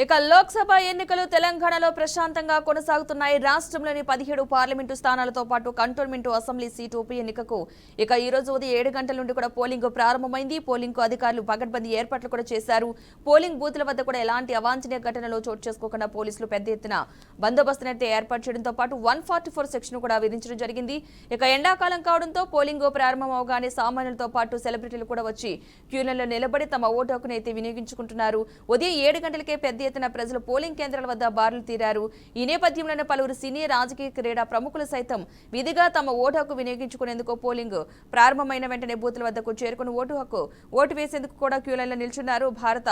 ఇక లోక్సభ ఎన్నికలు తెలంగాణలో ప్రశాంతంగా కొనసాగుతున్నాయి. రాష్ట్రంలోని 17 పార్లమెంటు స్థానాలతో పాటు కంటోన్మెంట్ అసెంబ్లీ సీటు ఉప ఎన్నికకు ఇక ఈ రోజు ఉదయం 7 గంటల నుండి కూడా పోలింగ్ ప్రారంభమైంది. పోలింగ్ కు అధికారులు పకడ్బందీ ఏర్పాట్లు కూడా చేశారు. పోలింగ్ బూత్ల వద్ద కూడా ఎలాంటి అవాంఛనీయ ఘటనలు చోటు చేసుకోకుండా పోలీసులు పెద్ద ఎత్తున బందోబస్తునైతే ఏర్పాటు చేయడంతో పాటు 144 సెక్షన్ కూడా విధించడం జరిగింది. ఇక ఎండాకాలం కావడంతో పోలింగ్ ప్రారంభం అవగానే సామాన్యులతో పాటు సెలబ్రిటీలు కూడా వచ్చి క్యూలలో నిలబడి తమ ఓటు హక్కును అయితే వినియోగించుకుంటున్నారు. ఉదయం 7 గంటలకే పెద్ద ఎత్తున ప్రజలు పోలింగ్ కేంద్రాల వద్ద బారులు తీరారు. ఈ నేపథ్యంలోనే పలువురు సినీ రాజకీయ క్రీడా ప్రముఖులు సైతం విధిగా తమ ఓటు హక్కు వినియోగించుకునేందుకు పోలింగ్ ప్రారంభమైన వెంటనే బూతుల వద్దకు చేరుకుని ఓటు వేసేందుకు కూడా క్యూలైన్లో నిల్చున్నారు. భారత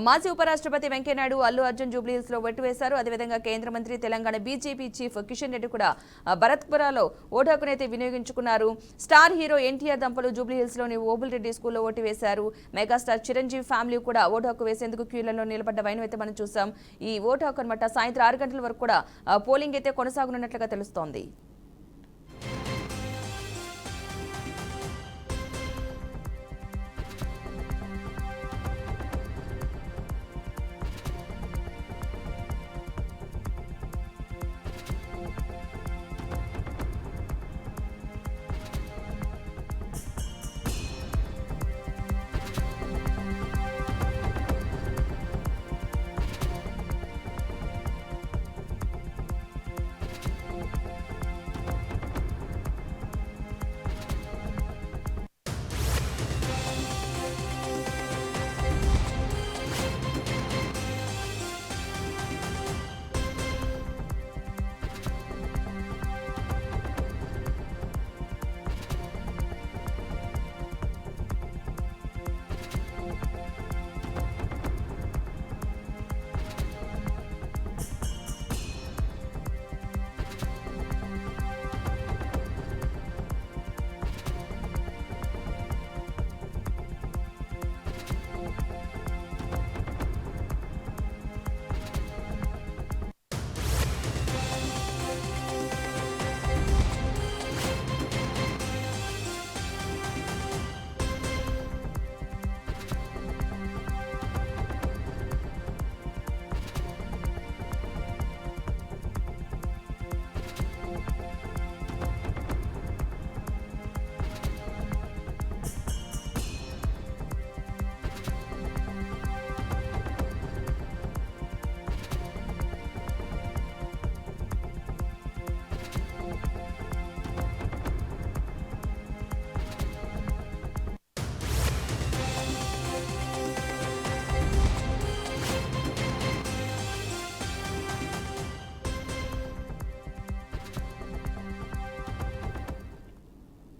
మాజీ ఉపరాష్ట్రపతి వెంకయ్యనాయుడు అల్లు అర్జున్ జూబ్లీహిల్స్ లో ఓటు వేశారు. అదేవిధంగా కేంద్ర మంత్రి తెలంగాణ బీజేపీ చీఫ్ కిషన్ రెడ్డి కూడా భరత్పురాలో ఓటు హక్కునైతే వినియోగించుకున్నారు. స్టార్ హీరో ఎన్టీఆర్ దంపతులు జూబ్లీహిల్స్ లోని ఓబుల్ రెడ్డి స్కూల్లో ఓటు వేశారు. మెగాస్టార్ చిరంజీవి ఫ్యామిలీ కూడా ఓటు హక్కు వేసేందుకు క్యూలలో నిలబడ్డ వైనం అయితే మనం చూసాం. ఈ ఓటు హక్కు అనమాట సాయంత్రం 6 గంటల వరకు కూడా పోలింగ్ అయితే కొనసాగనున్నట్లుగా తెలుస్తోంది.